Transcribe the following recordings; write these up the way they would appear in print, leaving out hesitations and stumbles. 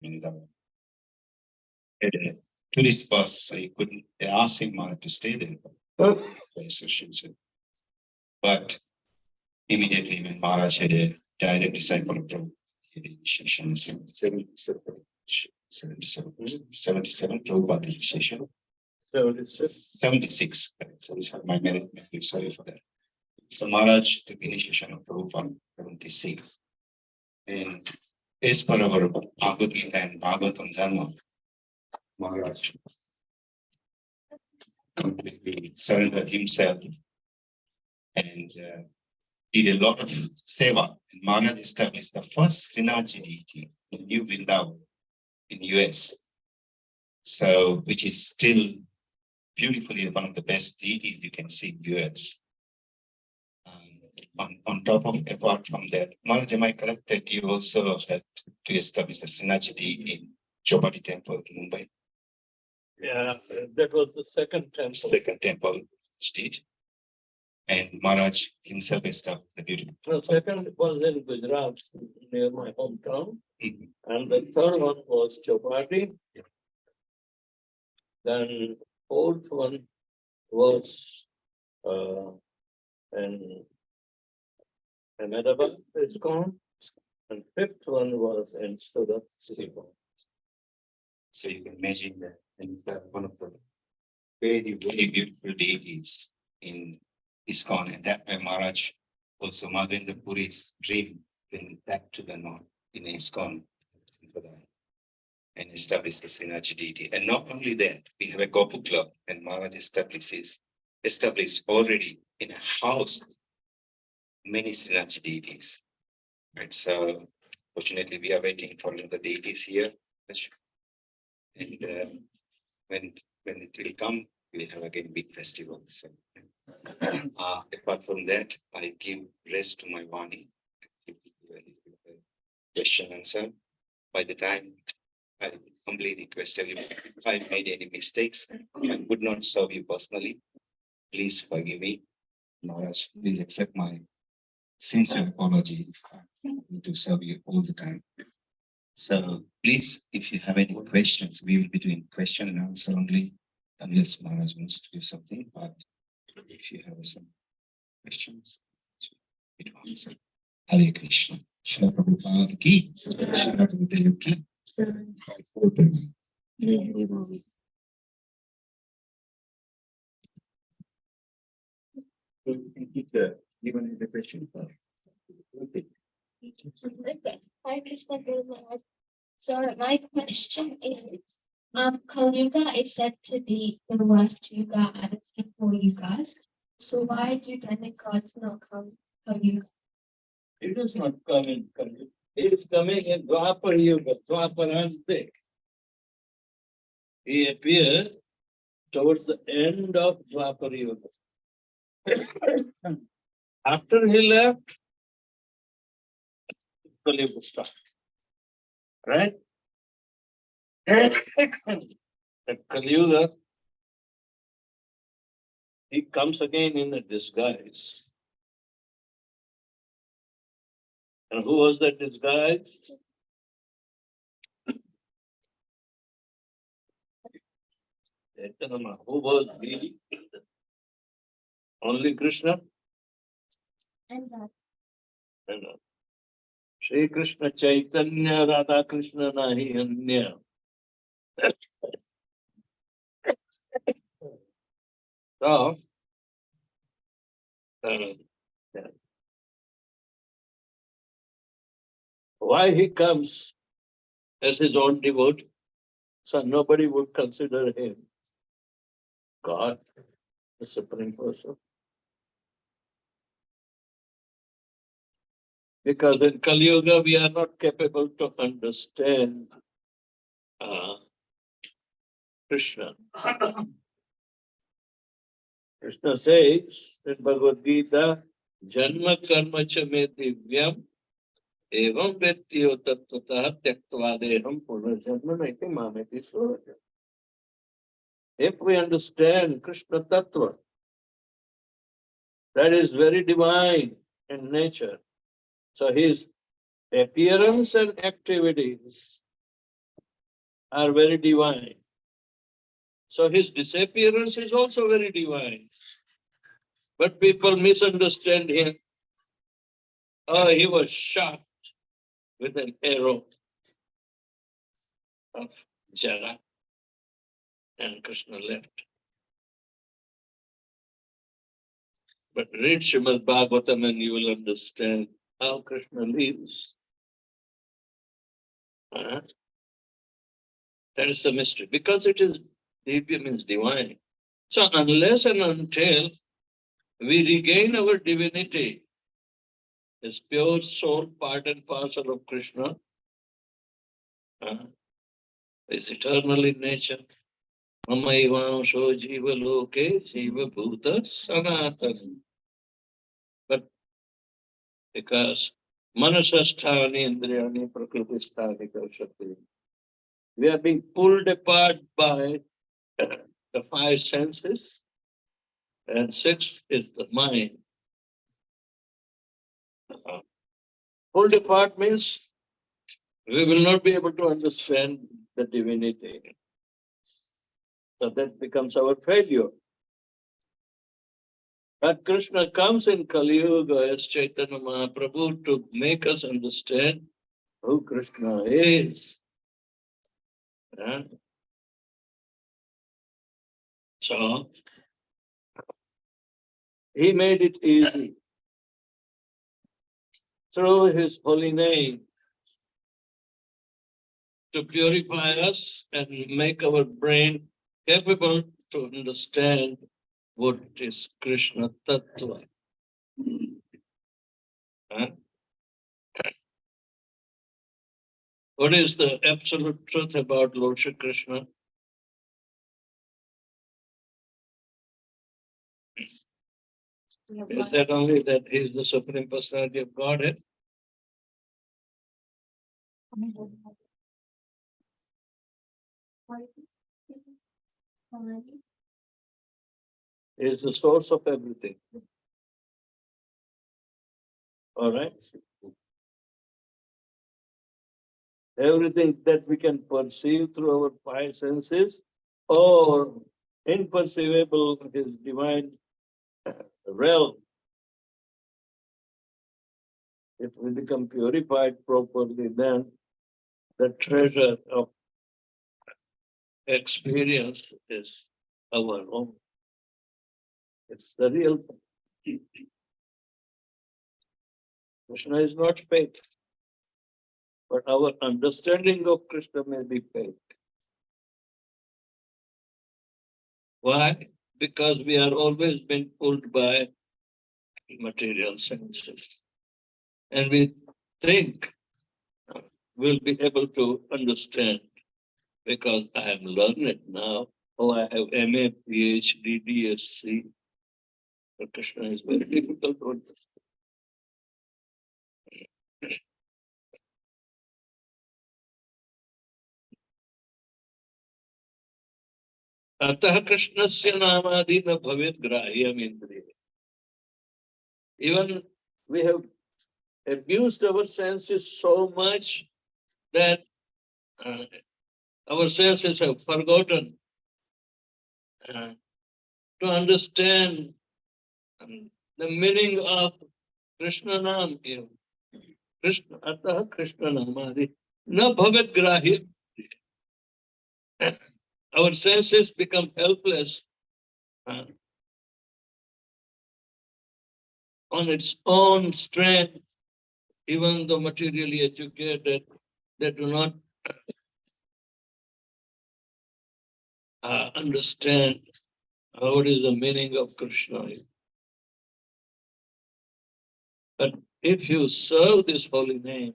And had a tourist bus, so they asked him to stay there for a session. But immediately when Maharaj had a direct disciple of Prabhupada, he had initiation in 77 Prabhupada initiation. 76. Sorry, my memory, sorry for that. So Maharaj took initiation of Prabhupada 76. And as per our Bhagavad Gita and Bhagavatam Dharma, Maharaj completely surrendered himself and did a lot of seva. And Maharaj established the first Srinath deity in New Vrindavan in US. So, which is still beautifully one of the best deities you can see in US. On top of, apart from that, Maharaj, am I correct that you also had to establish the Srinath deity in Chowpatty Temple in Mumbai? Yeah, that was the second temple. Second temple stage. And Maharaj himself established the beautiful. The second was in Gujarat, near my hometown. And the third one was Chowpatty. Yeah. Then fourth one was in Ahmedabad, ISKCON. And fifth one was in Surat. So you can imagine that, and one of the very, very beautiful deities in ISKCON, and that way Maharaj also Madhavendra Puri's dream bring back to the north in ISKCON and establish the Srinath deity. And not only that, we have a Gopu club, and Maharaj established already in a house many Srinath deities. Right. So fortunately we are waiting for the deities here. And when it will come, we'll have again big festivals. Apart from that, I give rest to my Vani. Question answer. By the time I humbly request everyone, if I made any mistakes, I would not serve you personally. Please forgive me. Maharaj, please accept my sincere apology. I need to serve you all the time. So please, if you have any questions, we will be doing question and answer only, unless Maharaj wants to do something. But if you have some questions, it will answer. Hare Krishna. Shri Prabhupada ki, Shri Gurudev ki. Even is a question. Okay. Hi, Krishna Guru. So my question is, Kali Yuga is said to be the worst yuga out of the 4 yugas. So why do demigods not come Kali Yuga? It is not coming. It is coming in Dwapar Yuga, Dwaparante. He appeared towards the end of Dwapar Yuga. After he left, Kali Yuga started. Right? The Kali Yuga, he comes again in a disguise. And who was that disguise? Who was he? Only Krishna? And that. And Shri Krishna Chaitanya Radha Krishna Nahi Anya. So, why he comes as his own devotee? So nobody would consider him God, the Supreme Person. Because in Kali Yuga, we are not capable to understand Krishna. Krishna says in Bhagavad Gita, Janma karma cha me divyam evam vettiyo tattvataha tyaktva deham punarjanma naiti mameti suraja. If we understand Krishna Tattva, that is very divine in nature. So his appearance and activities are very divine. So his disappearance is also very divine. But people misunderstand him. Oh, he was shot with an arrow of Jara, and Krishna left. But read Srimad Bhagavatam and you will understand how Krishna lives. That is the mystery. Because it is Divya means divine. So unless and until we regain our divinity, as pure soul, part and parcel of Krishna, is eternal in nature. Mamaivansho jiva loke jiva bhuta sanatana. But because manasasthani indriyani prakritisthani karshati, we are being pulled apart by the five senses, and sixth is the mind. Pulled apart means we will not be able to understand the divinity. So that becomes our failure. But Krishna comes in Kali Yuga as Chaitanya Mahaprabhu to make us understand who Krishna is. So he made it easy through his holy name to purify us and make our brain capable to understand what is Krishna Tattva. What is the absolute truth about Lord Shri Krishna? Is that only that he is the Supreme Personality of Godhead? He is the source of everything. All right? Everything that we can perceive through our five senses or imperceivable, his divine realm. If we become purified properly, then the treasure of experience is our own. It's the real thing. Krishna is not fake, but our understanding of Krishna may be fake. Why? Because we are always being pulled by material senses. And we think we'll be able to understand because I am learned now. Oh, I have MA, PhD, DSc. But Krishna is very difficult to understand. Atah Krishnasya namadi na bhavet grahyam indriya. Even we have abused our senses so much that our senses have forgotten to understand the meaning of Krishna Nam. Krishna Atah Krishna namadi na bhavet grahyam. Our senses become helpless on its own strength. Even though materially educated, they do not understand what is the meaning of Krishna. But if you serve this holy name,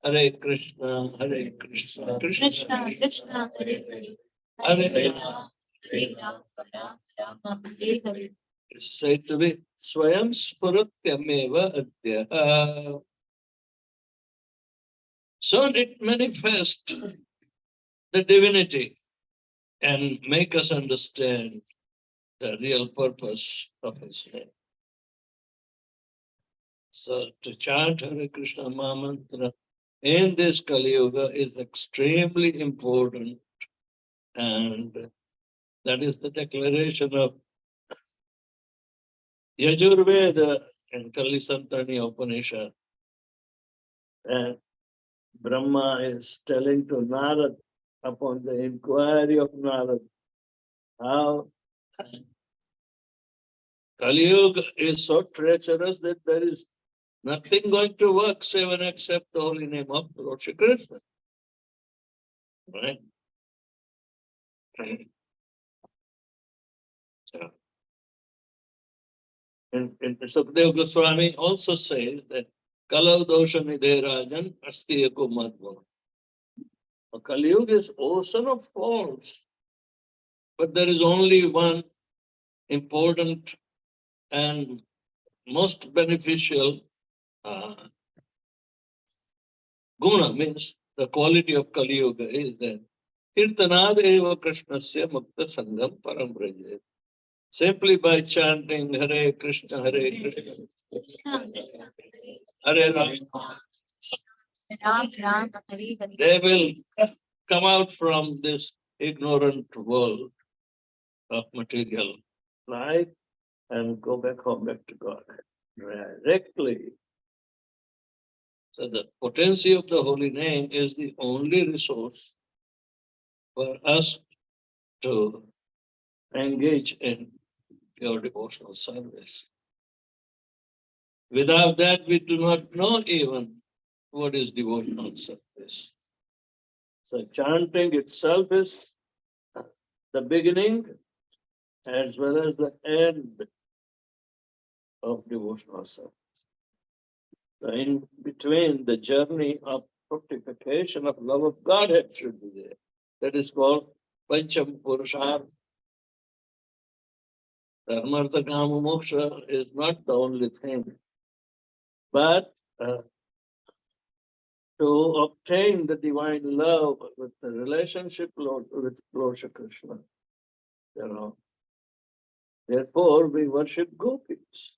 Hare Krishna, Krishna, Krishna, Krishna, Hare Hare, Hare Hare Rama, Hare Rama, Rama, Hare Hare. it's said to be Swayam Spuratyameva Adhyaha. So it manifests the divinity and make us understand the real purpose of his name. So to chant Hare Krishna Mahamantra in this Kali Yuga is extremely important, and that is the declaration of Yajurveda and Kali Santani Upanishad. And Brahma is telling to Narad upon the inquiry of Narad how Kali Yuga is so treacherous that there is nothing going to work save except the holy name of Lord Shri Krishna. Right? So, and Sukadeva Goswami also says that Kalau dosha nidhe rajan asti eko madhva. Kali Yuga is ocean of faults, but there is only one important and most beneficial guna, means the quality of Kali Yuga is that Kirtanad eva Krishnasya mukta sangam param braje. Simply by chanting Hare Krishna, Hare Ram, they will come out from this ignorant world of material life and go back home, back to God directly. So the potency of the holy name is the only resource for us to engage in pure devotional service. Without that, we do not know even what is devotional service. So chanting itself is the beginning as well as the end of devotional service. So in between, the journey of fructification of love of Godhead should be there. That is called Pancham Purushartha. Dharmartha Kama Moksha is not the only thing, but to obtain the divine love with the relationship with Lord Shri Krishna, therefore we worship gopis.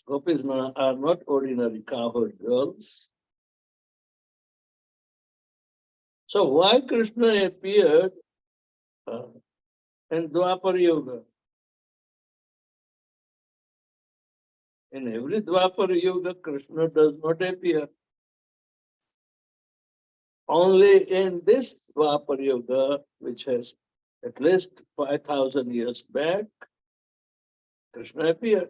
Gopis are not ordinary cowherd girls. So why Krishna appeared in Dwapar Yuga? In every Dwapar Yuga, Krishna does not appear. Only in this Dwapar Yuga, which has at least 5,000 years back, Krishna appeared.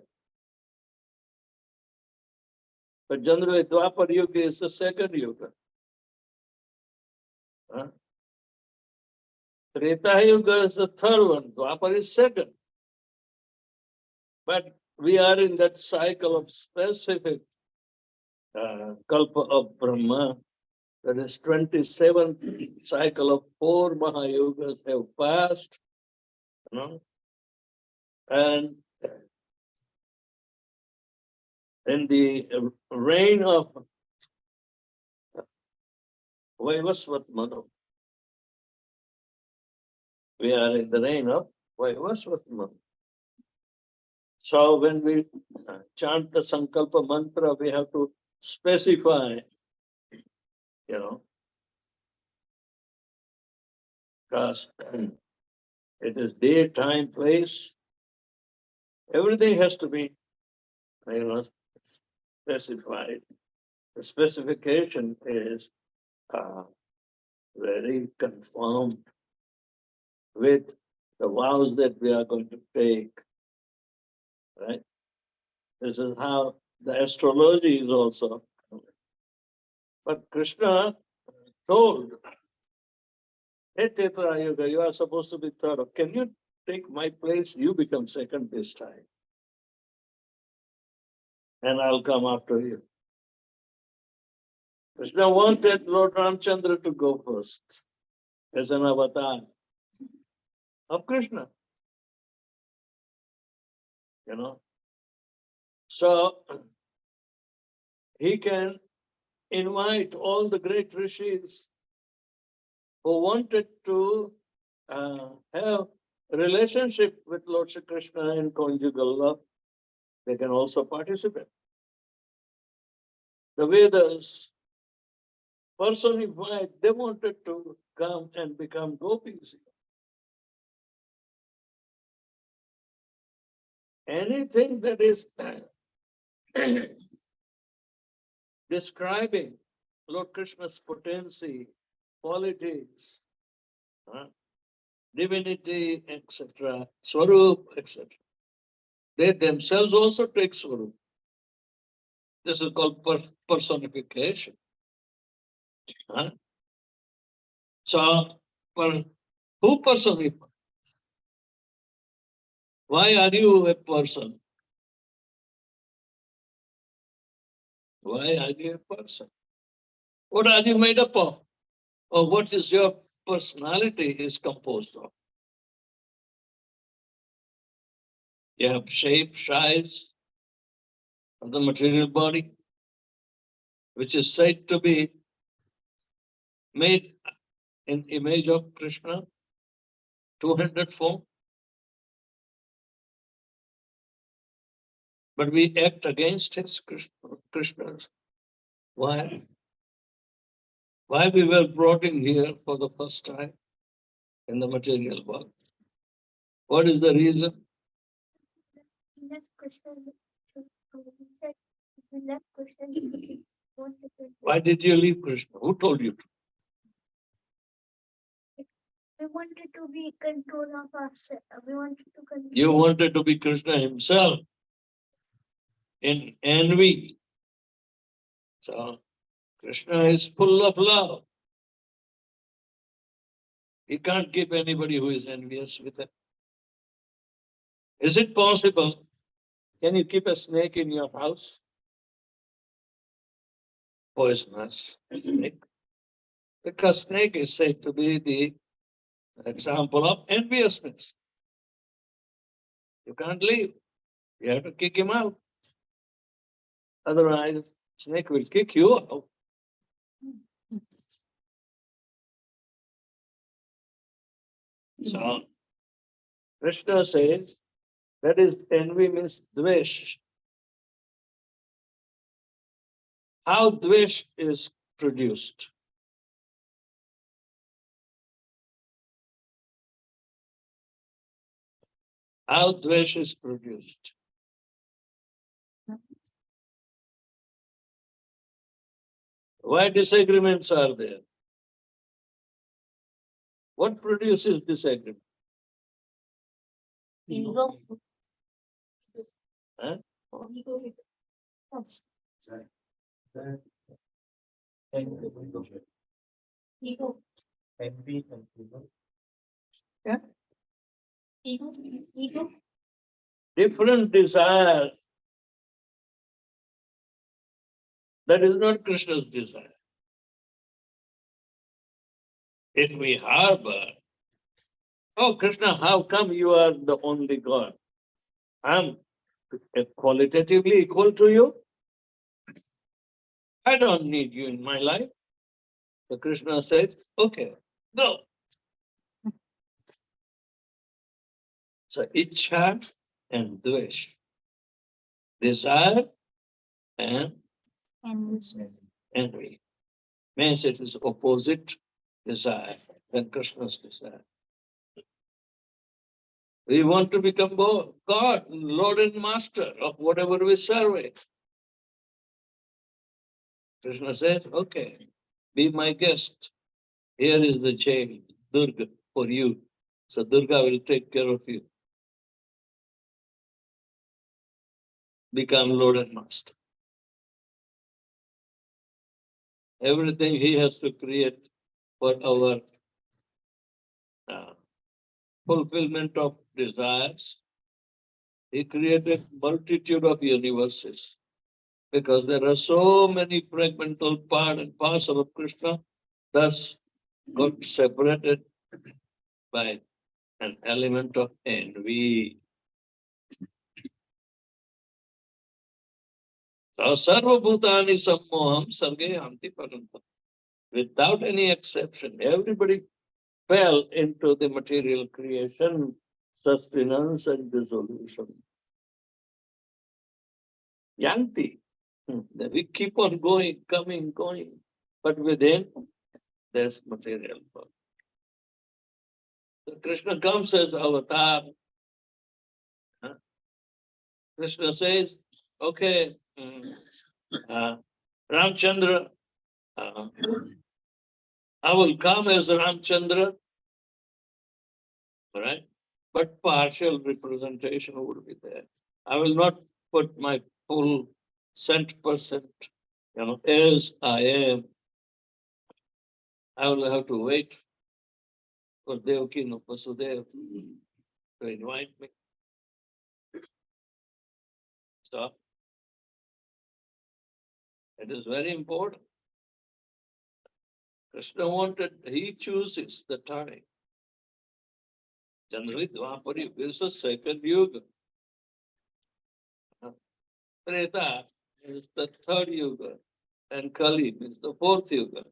But generally, Dwapar Yuga is the second Yuga. Treta Yuga is the third one. Dwapar is second. But we are in that cycle of specific Kalpa of Brahma. That is 27th cycle of 4 Mahayugas have passed. And in the reign of Vaivasvat Manu, we are in the reign of Vaivasvat Manu. So when we chant the Sankalpa mantra, we have to specify, because it is day, time, place. Everything has to be, specified. The specification is very confirmed with the vows that we are going to take. Right? This is how the astrology is also. But Krishna told, hey Tetra Yuga, you are supposed to be third. Can you take my place? You become second this time. And I'll come after you. Krishna wanted Lord Ramchandra to go first as an avatar of Krishna. So he can invite all the great rishis who wanted to have a relationship with Lord Shri Krishna in conjugal love. They can also participate. the Vedas personified, they wanted to come and become gopis. Anything that is describing Lord Krishna's potency, qualities, divinity, etc., Swarup, etc. They themselves also take Swarup. This is called personification. So, who personifies? Why are you a person? Why are you a person? What are you made up of? Or what is your personality is composed of? You have shape, size of the material body, which is said to be made in image of Krishna, 200 form. But we act against his Krishna's. Why? Why we were brought in here for the first time in the material world? What is the reason? Left Krishna. He said, we left Krishna. He wanted to- Why did you leave Krishna? Who told you to? We wanted to be control of us. We wanted to control. You wanted to be Krishna himself in envy. So Krishna is full of love. He can't keep anybody who is envious with him. Is it possible? Can you keep a snake in your house? Poisonous snake. Because snake is said to be the example of enviousness. You can't leave. You have to kick him out. Otherwise, snake will kick you out. So, Krishna says, that is envy means dvesh. How dvesh is produced? How dvesh is produced? Why disagreements are there? What produces disagreement? Ego. Huh? Ego. Ego. Yeah. Ego. Ego. Different desire. That is not Krishna's desire. If we harbor, oh Krishna, how come you are the only God? I'm qualitatively equal to you. I don't need you in my life. So Krishna said, okay, go. So Ichha and Dvesh, desire and envy. Means it is opposite desire than Krishna's desire. We want to become God, Lord and Master of whatever we serve. Krishna says, okay, be my guest. Here is the jail, Durga, for you. So Durga will take care of you. Become Lord and Master. Everything he has to create for our fulfillment of desires. He created multitude of universes because there are so many fragmental part and parcel of Krishna, thus got separated by an element of envy. So sarva bhutani sammoham sarge anti parantam. Without any exception, everybody fell into the material creation, sustenance and dissolution. Yanti. We keep on going, coming, going, but within there's material world. So Krishna comes as avatar. Krishna says, okay, Ramchandra, I will come as Ramchandra, right? But partial representation would be there. I will not put my full 100%, as I am. I will have to wait for Devaki and Vasudeva to invite me. So it is very important. Krishna wanted, he chooses the time. Generally, Dwapara is the second yuga. Treta is the third yuga, and Kali is the fourth yuga.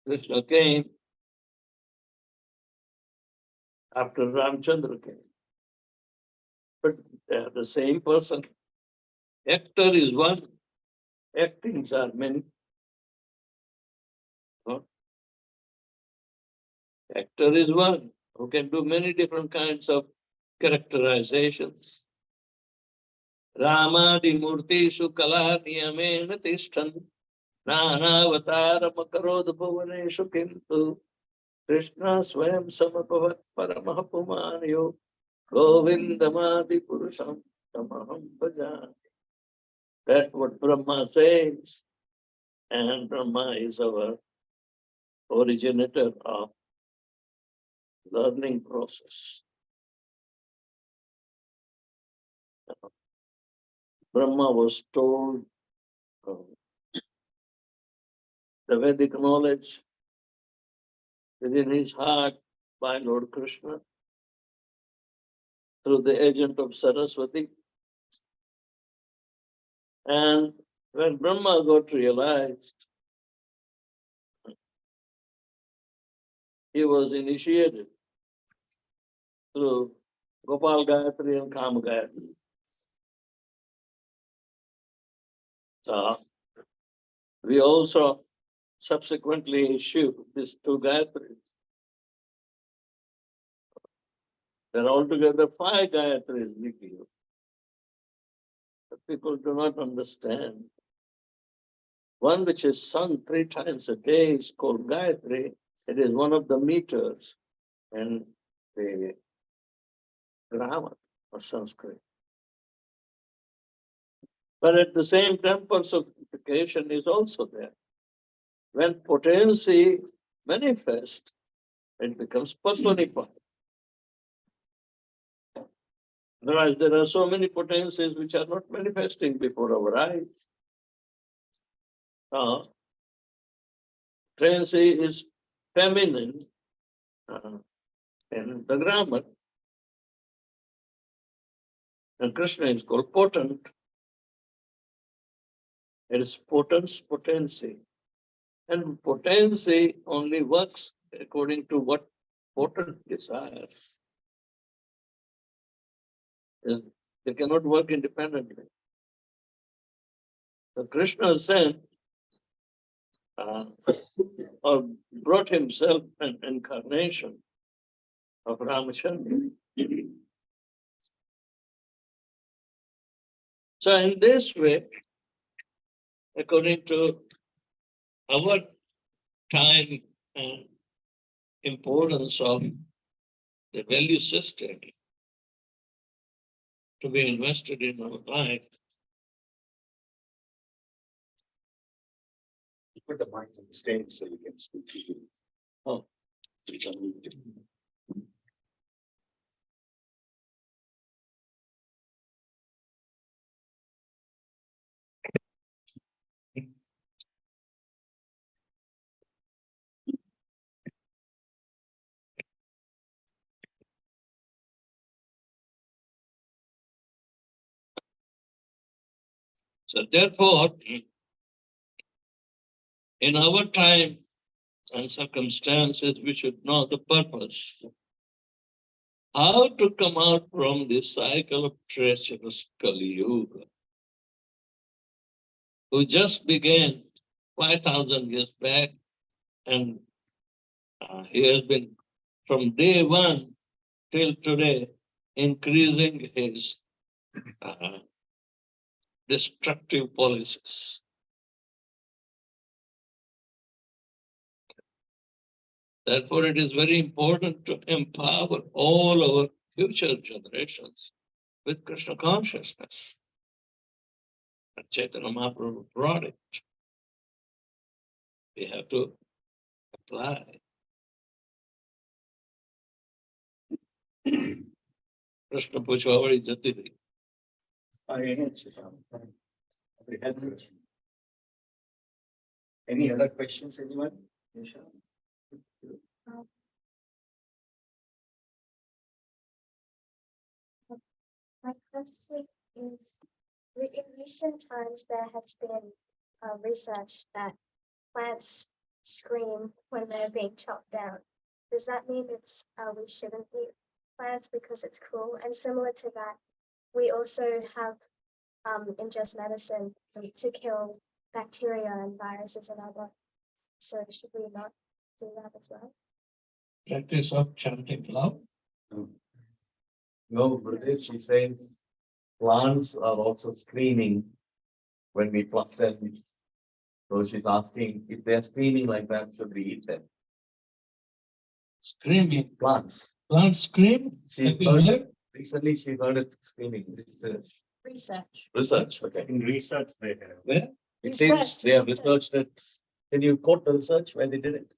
Krishna came after Ramchandra came. But they are the same person. Actor is one, actings are many. Actor is one who can do many different kinds of characterizations. Ramadi Murtishu Kala Niyamena Tishtan Nanavataram Karod Bhuvaneshu Kintu Krishna Swayam Samapavat Paramahapumanyo Govindamadi Purusham Tamaham Bhajami. That's what Brahma says. And Brahma is our originator of learning process. Brahma was told the Vedic knowledge within his heart by Lord Krishna through the agent of Saraswati. And when Brahma got realized, he was initiated through Gopal Gayatri and Kama Gayatri. So we also subsequently issued these two Gayatris. There are altogether 5 Gayatris we give. But people do not understand. One which is sung 3 times a day is called Gayatri. It is one of the meters in the grammar of Sanskrit. But at the same time, personification is also there. When potency manifests, it becomes personified. Otherwise, there are so many potencies which are not manifesting before our eyes. Potency is feminine in the grammar. And Krishna is called potent. It is potence, potency. And potency only works according to what potent desires. They cannot work independently. So Krishna sent or brought himself an incarnation of Ramachandra. So in this way, according to our time and importance of the value system to be invested in our life. Put the mic on the stage so you can speak to you. Oh. So therefore, in our time and circumstances, we should know the purpose how to come out from this cycle of treacherous Kali Yuga, who just began 5,000 years back, and he has been from day one till today increasing his destructive policies. Therefore, it is very important to empower all our future generations with Krishna consciousness. And Chaitanya Mahaprabhu brought it. We have to apply. Krishna Puchhavadi Jati. Any other questions, anyone? My question is, in recent times, there has been research that plants scream when they're being chopped down. Does that mean we shouldn't eat plants because it's cruel? And similar to that, we also have ingest medicine to kill bacteria and viruses in our body. So should we not do that as well? Practice of chanting love. No, British, she says plants are also screaming when we pluck them. So she's asking if they're screaming like that, should we eat them? Screaming. Plants. Plants scream? She Have you heard heard? recently she heard it screaming. Research. Research, okay. In research, they have. Where? It seems Research, they have research. researched it. Can you quote the research where they did it?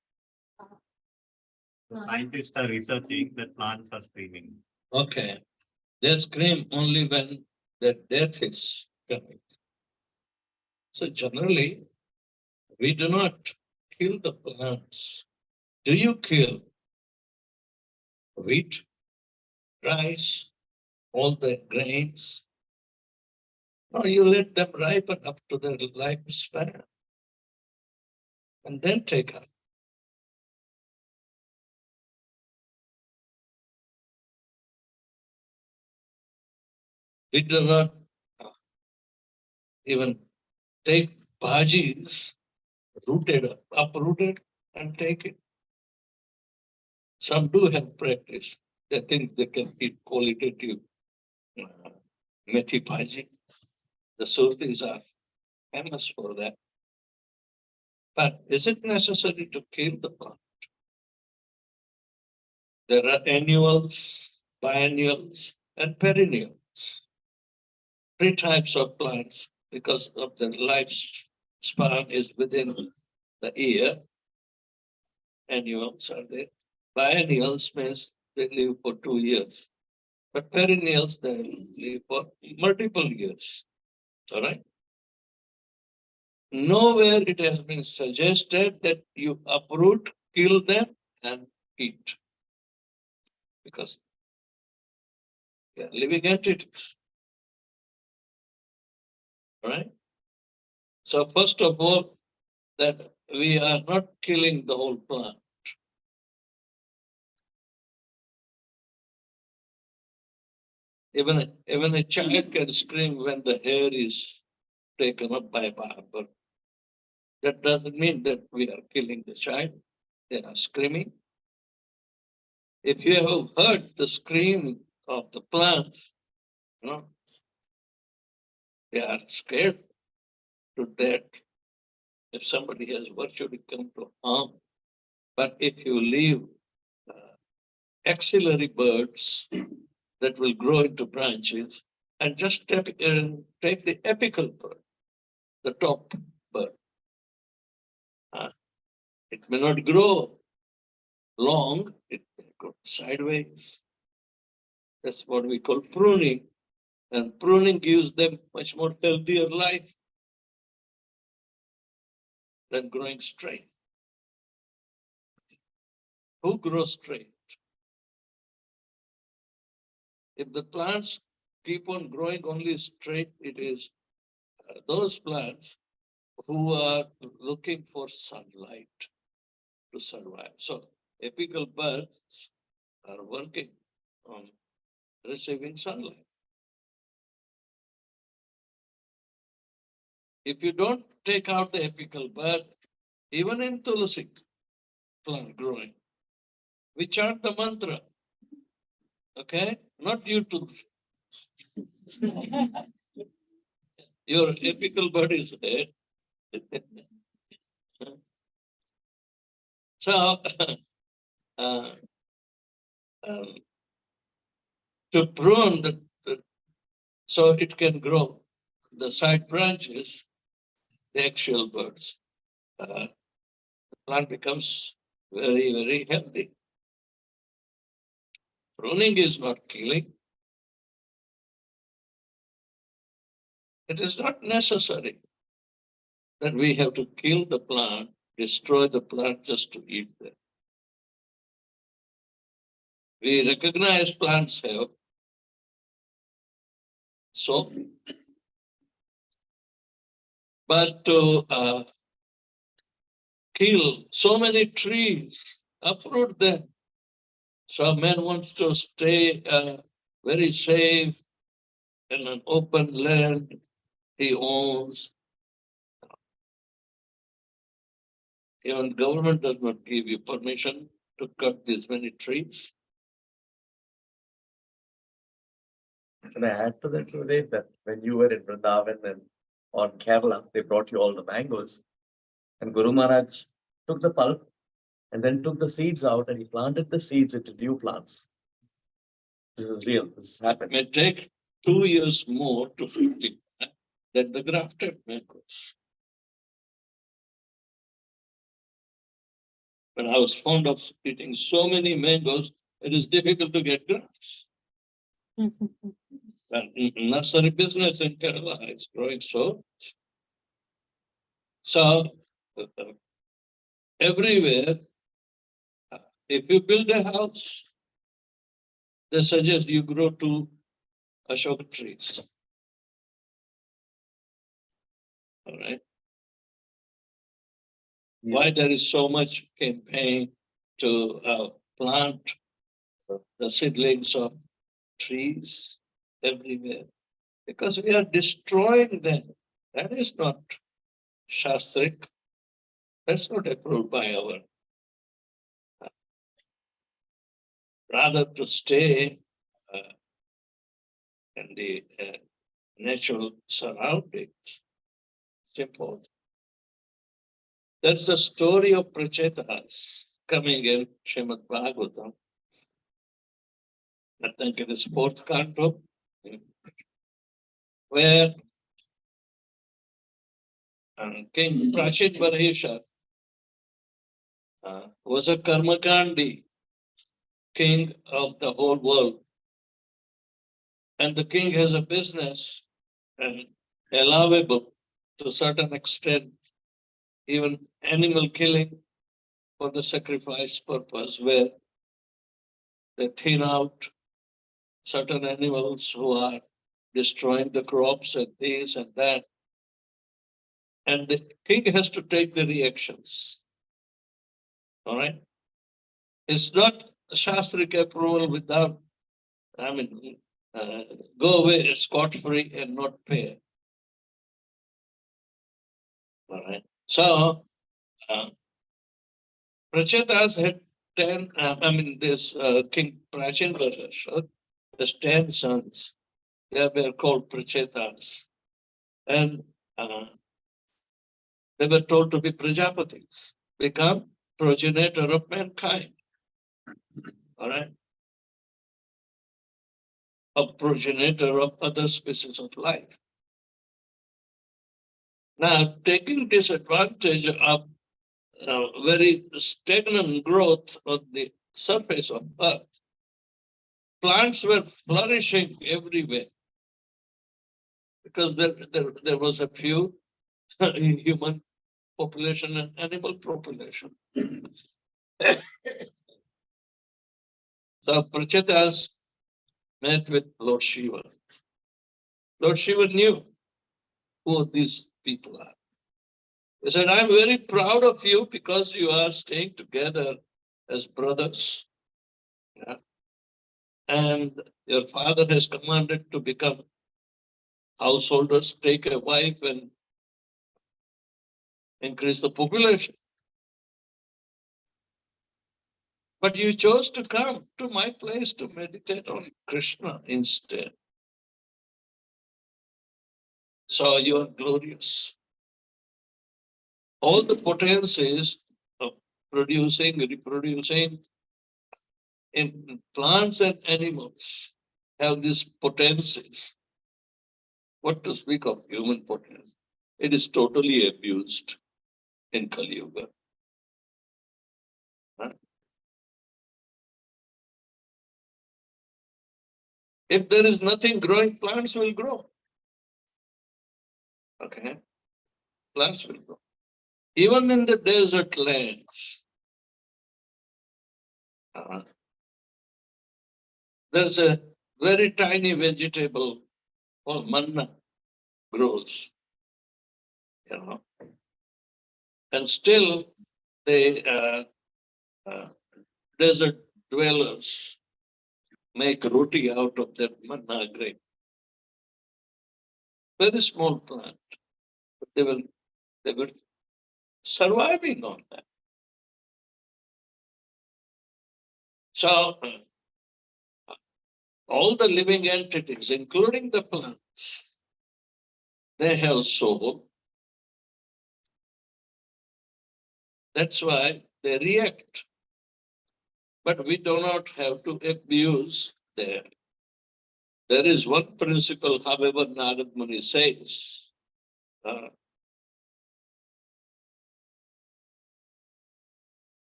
The scientists are researching that plants are screaming. Okay. They scream only when the death is coming. So generally, we do not kill the plants. Do you kill wheat, rice, all the grains? No, you let them ripen up to their lifespan and then take up. We do not even take bhajis rooted, uprooted and take it. Some do have practice. They think they can eat qualitative methi bhaji. The Sufis are famous for that. But is it necessary to kill the plant? There are annuals, biennials, and perennials. 3 types of plants because of the lifespan is within the year. Annuals are there. Biennials means they live for 2 years. But perennials, they live for multiple years. All right? Nowhere it has been suggested that you uproot, kill them, and eat. Because they are living entities. All right? So first of all, that we are not killing the whole plant. Even a child can scream when the hair is taken up by a barber. That doesn't mean that we are killing the child. They are screaming. If you have heard the scream of the plants, they are scared to death. If somebody has virtually come to harm. But if you leave axillary birds that will grow into branches and just take the apical bird, the top bird. It may not grow long, it may go sideways. That's what we call pruning. And pruning gives them much more healthier life than growing straight. Who grows straight? If the plants keep on growing only straight, it is those plants who are looking for sunlight to survive. So apical birds are working receiving sunlight. If you don't take out the apical bud, even in Tulsi plant growing, we chant the mantra. Okay, not you to. Your apical bud is there. So, uh, um, to prune so it can grow the side branches, the actual buds, the plant becomes very, very healthy. Pruning is not killing. It is not necessary that we have to kill the plant, destroy the plant just to eat them. We recognize plants have soul, but to kill so many trees, uproot them. So man wants to stay very safe in an open land he owns. Even government does not give you permission to cut this many trees. Can I add to that today that when you were in Vrindavan and on Kerala, they brought you all the mangoes. And Guru Maharaj took the pulp and then took the seeds out and he planted the seeds into new plants. This is real. This It happened. may take 2 years more to fructify than the grafted mangoes. But I was fond of eating so many mangoes, it is difficult to get grafts. But nursery business in Kerala is growing so. So everywhere, if you build a house, they suggest you grow 2 Ashoka trees. All right. Why there is so much campaign to plant the seedlings of trees everywhere? Because we are destroying them. That is not Shastric. That's not approved by our. Rather to stay in the natural surroundings. It's important. That's the story of Prachetas coming in Srimad Bhagavatam. I think it is 4th canto, where King Prachin Barhesha was a Karmakandi, king of the whole world. And the king has a business and allowable to a certain extent, even animal killing for the sacrifice purpose, where they thin out certain animals who are destroying the crops and this and that. And the king has to take the reactions. All right. It's not Shastric approval without, go away scot-free and not pay. All right. So, Prachetas had 10, this King Prachin Barhesha has 10 sons. They were called Prachetas. And they were told to be Prajapatis, become progenitor of mankind. All right. A progenitor of other species of life. Now, taking disadvantage of very stagnant growth on the surface of earth, plants were flourishing everywhere because there was a few human population and animal population. So Prachetas met with Lord Shiva. Lord Shiva knew who these people are. He said, I'm very proud of you because you are staying together as brothers. Yeah. and your father has commanded to become householders, take a wife and increase the population. But you chose to come to my place to meditate on Krishna instead. So you are glorious. All the potencies of producing, reproducing in plants and animals have these potencies. What to speak of human potential? It is totally abused in Kali Yuga. Right? If there is nothing growing, plants will grow. Okay, plants will grow. Even in the desert lands, there's a very tiny vegetable called manna grows, you know, and still the desert dwellers make roti out of that manna grain. Very small plant, but they were surviving on that. So all the living entities, including the plants, they have soul. That's why they react. But we do not have to abuse them. There is one principle, however, Narad Muni says,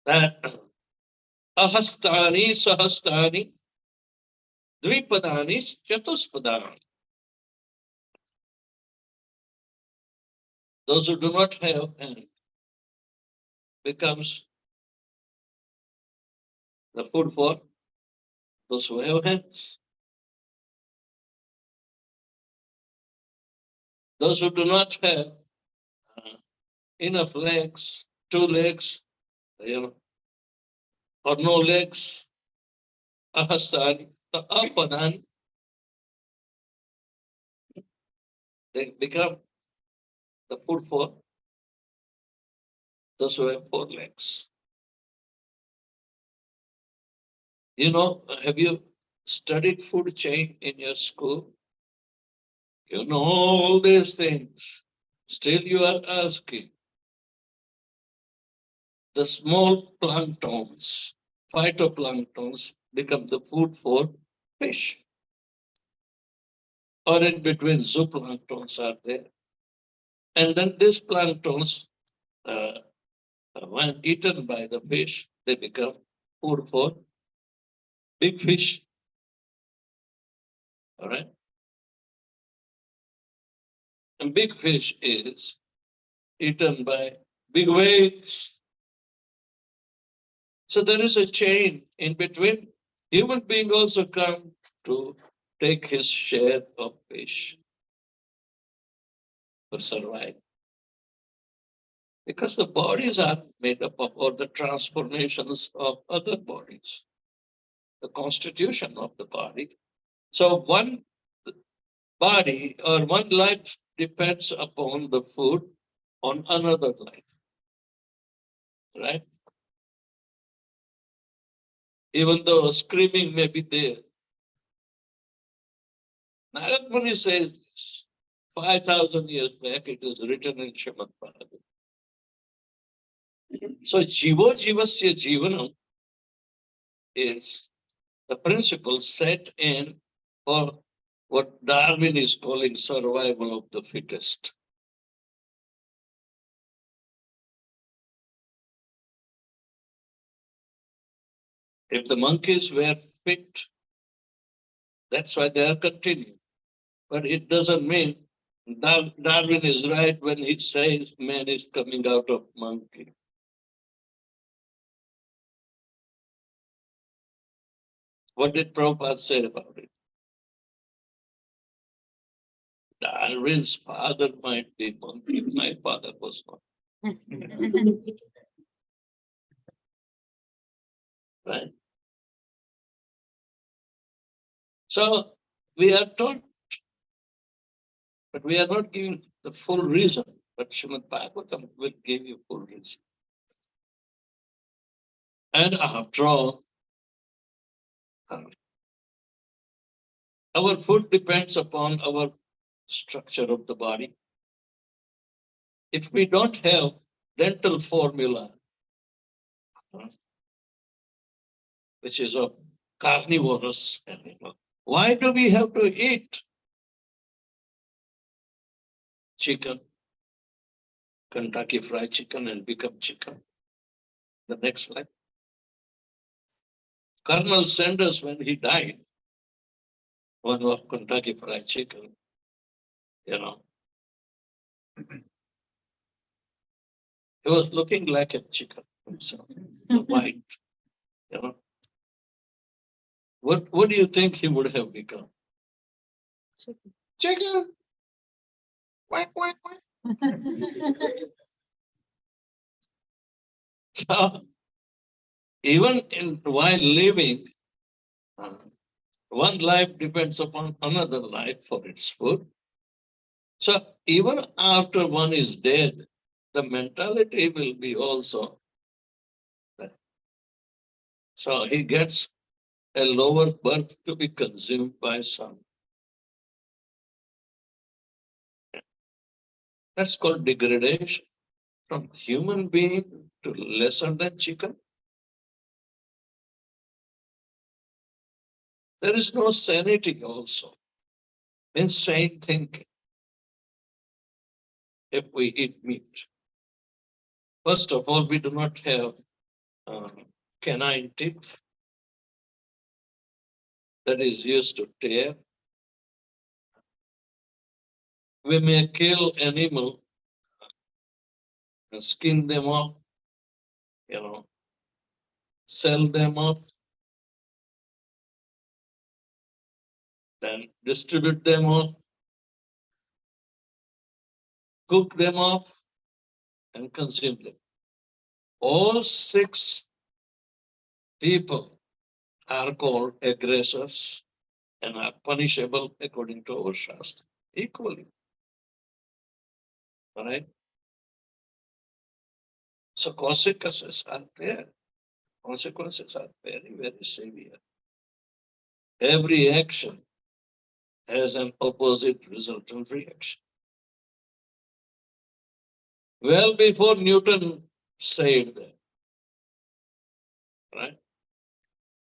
that ahastani sahastani dvipadani chatuspadani. Those who do not have hand becomes the food for those who have hands. Those who do not have enough legs, 2 legs, you know, or no legs, ahastani, apadani, they become the food for those who have 4 legs. You know, have you studied food chain in your school? You know all these things. Still you are asking. The small planktons, phytoplanktons, become the food for fish. Or in between, zooplanktons are there. And then these planktons, when eaten by the fish, they become food for big fish. All right. And big fish is eaten by big whales. So there is a chain in between. Human being also come to take his share of fish for survival. Because the bodies are made up of all the transformations of other bodies, the constitution of the body. So one body or one life depends upon the food on another life, right? Even though screaming may be there. Narad Muni says this, 5,000 years back, it is written in Srimad Bhagavatam. So Jivo Jivasya Jivanam is the principle set in for what Darwin is calling survival of the fittest. If the monkeys were fit, that's why they are continuing. But it doesn't mean Darwin is right when he says man is coming out of monkey. What did Prabhupada say about it? Darwin's father might be monkey, my father was not. Right? So we are taught, but we are not giving the full reason. But Srimad Bhagavatam will give you full reason. And after all, our food depends upon our structure of the body. If we don't have dental formula, which is of carnivorous animal, why do we have to eat chicken, Kentucky Fried Chicken, and become chicken the next life? Colonel Sanders, when he died, one of Kentucky Fried Chicken, he was looking like a chicken himself, the white, What do you think he would have become? Chicken. Quack, quack, quack. So, even while living, one life depends upon another life for its food. So even after one is dead, the mentality will be also that. So he gets a lower birth to be consumed by some. That's called degradation from human being to lesser than chicken. There is no sanity also in sane thinking if we eat meat. First of all, we do not have canine teeth that is used to tear. We may kill animal and skin them off, sell them off, then distribute them off, cook them off, and consume them. All 6 people are called aggressors and are punishable according to our Shastra equally. All right? So consequences are there. Consequences are very, very severe. Every action has an opposite resultant reaction. Well before Newton said that, right?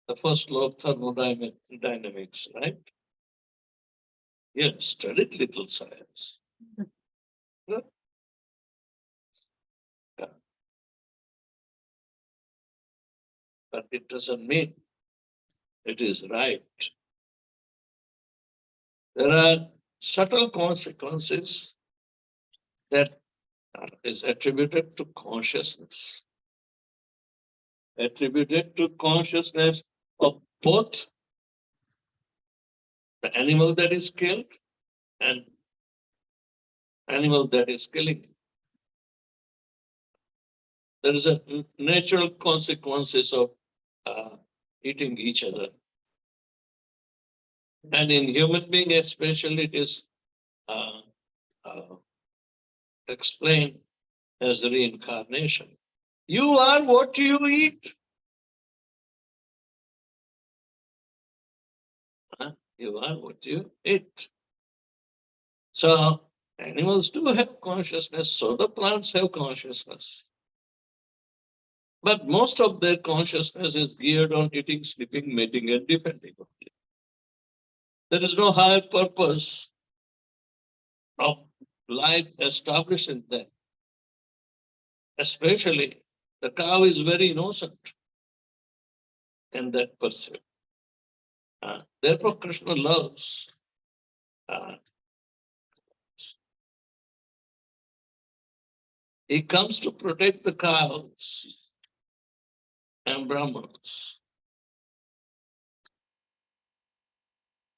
The first law of thermodynamics, right? Yes, studied little science. Yeah. Yeah. But it doesn't mean it is right. There are subtle consequences that is attributed to consciousness. Attributed to consciousness of both the animal that is killed and animal that is killing. There is a natural consequences of eating each other. And in human being especially, it is explained as reincarnation. You are what you eat. You are what you eat. So animals do have consciousness, so the plants have consciousness. But most of their consciousness is geared on eating, sleeping, mating, and defending. There is no higher purpose of life established in them. Especially the cow is very innocent in that pursuit. Therefore, Krishna loves he comes to protect the cows and Brahmanas.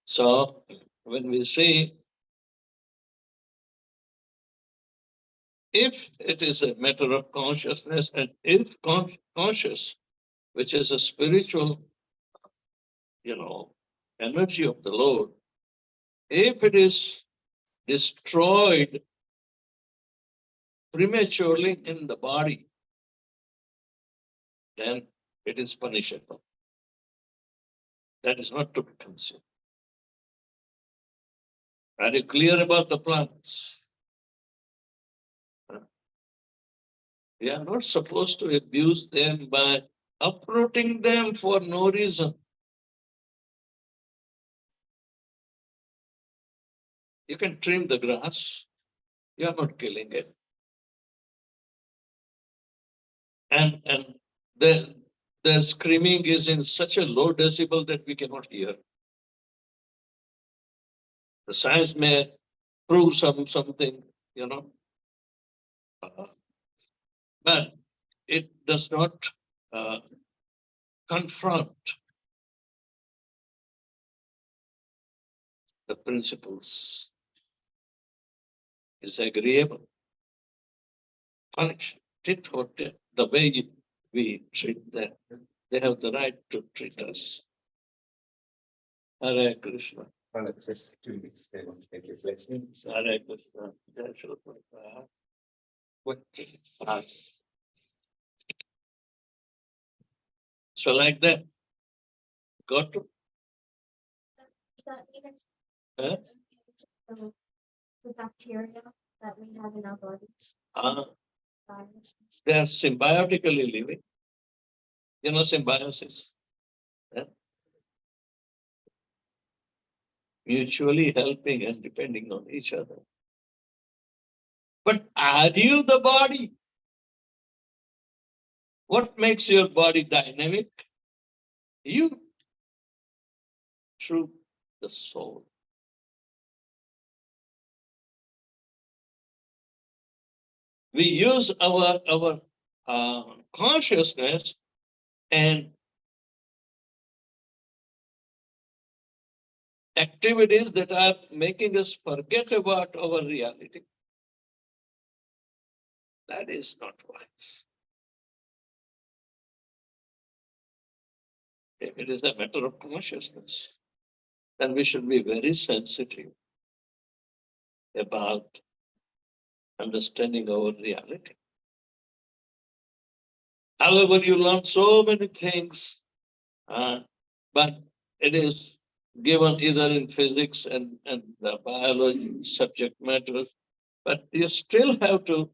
So when we say, if it is a matter of consciousness and if conscious, which is a spiritual, energy of the Lord, if it is destroyed prematurely in the body, then it is punishable. That is not to be considered. Are you clear about the plants? We are not supposed to abuse them by uprooting them for no reason. You can trim the grass. You are not killing it. And the screaming is in such a low decibel that we cannot hear. The science may prove something, but it does not confront the principles. It's agreeable. Punish, tit for tat, the way we treat them. They have the right to treat us. Hare Krishna. Well, just 2 weeks, they want to take your blessing. Hare Krishna. Jai Shri Prabhupada. What? So like that. Got to. Does that mean it's Huh? the bacteria that we have in our bodies? Viruses. They are symbiotically living. You know symbiosis. Yeah? Mutually helping and depending on each other. But are you the body? What makes your body dynamic? You. Through the soul. We use our consciousness and activities that are making us forget about our reality. That is not wise. If it is a matter of consciousness, then we should be very sensitive about understanding our reality. However, you learn so many things, but it is given either in physics and the biology subject matters, but you still have to,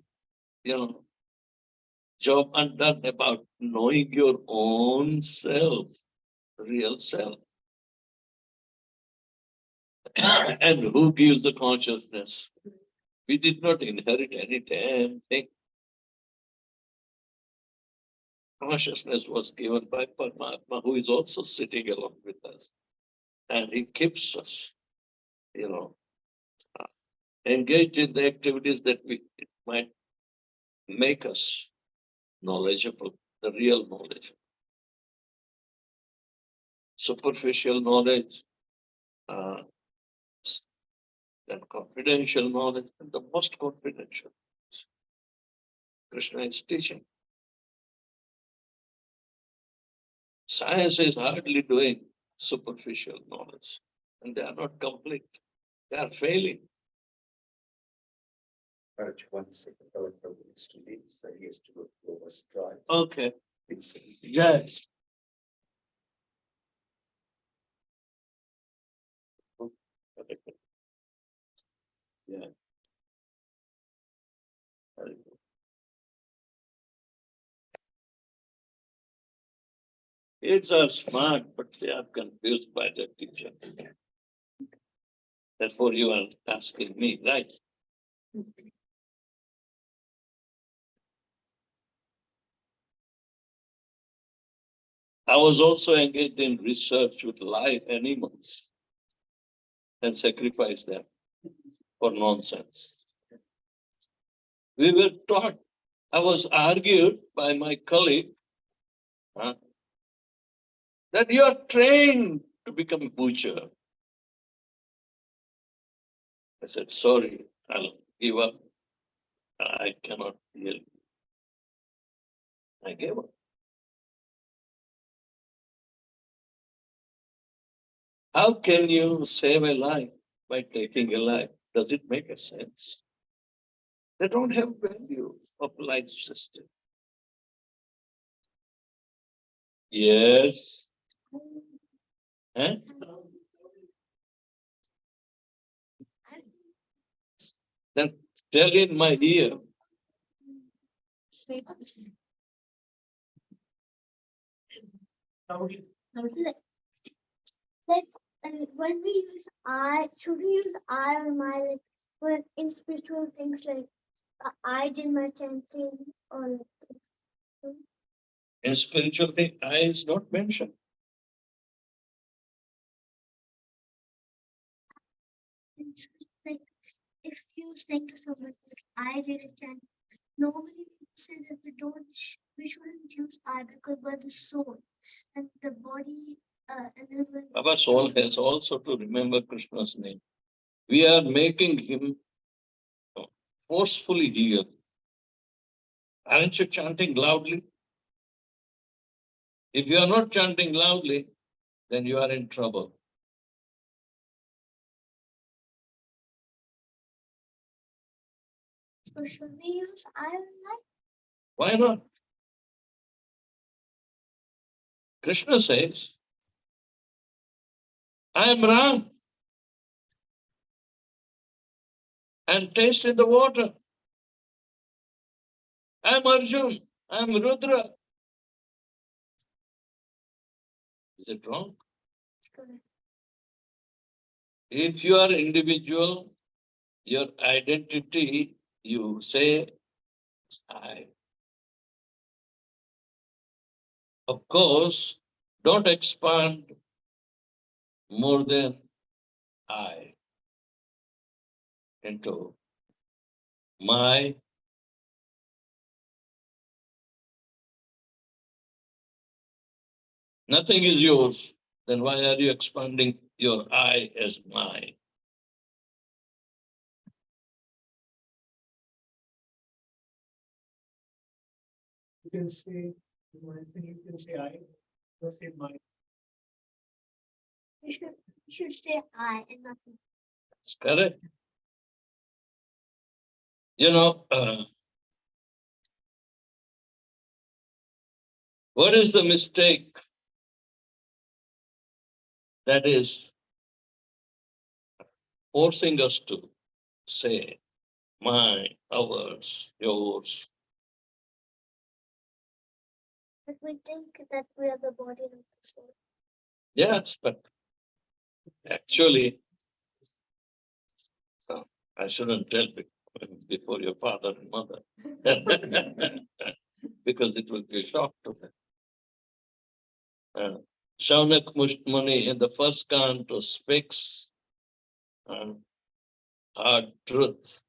job undone about knowing your own self, real self. And who gives the consciousness? We did not inherit any damn thing. Consciousness was given by Paramatma, who is also sitting along with us. And he keeps us, engaged in the activities that it might make us knowledgeable, the real knowledge. Superficial knowledge, then confidential knowledge, and the most confidential. Krishna is teaching. Science is hardly doing superficial knowledge, and they are not complete. They are failing. Courage 1 second. Our Prabhu needs to leave, so he has to go to over's drive. Okay. Please. Yes. Yeah. Very good. Kids are smart, but they are confused by their teacher. Therefore, you are asking me, right? I was also engaged in research with live animals and sacrificed them for nonsense. We were taught, I was argued by my colleague that you are trained to become a butcher. I said, sorry, I'll give up. I cannot deal. I gave up. How can you save a life by taking a life? Does it make a sense? They don't have value of life system. Yes. Eh? Then tell in my ear. Like when we use I, should we use I or my, like for in spiritual things, like I did my chanting or like, In spiritual thing, I is not mentioned. it's like if you saying to someone like I did a chant, normally people say that we shouldn't use I because we're the soul and the body and then when Our soul has also to remember Krishna's name. We are making him forcefully here. Aren't you chanting loudly? If you are not chanting loudly, then you are in trouble. so should we use I or my? Why not? Krishna says, I am Ram and taste in the water. I am Arjun. I am Rudra. Is it wrong? Correct. If you are individual, your identity, you say I. Of course, don't expand more than I into my. Nothing is yours. Then why are you expanding your I as mine? You can say, you can say I, or say my. We should say I and not me. That's correct. You know, what is the mistake that is forcing us to say mine, ours, yours? But we think that we are the body and the soul. Yes, but actually, I shouldn't tell before your father and mother. Because it will be a shock to them. Shaunak Muni in the first canto speaks our truth.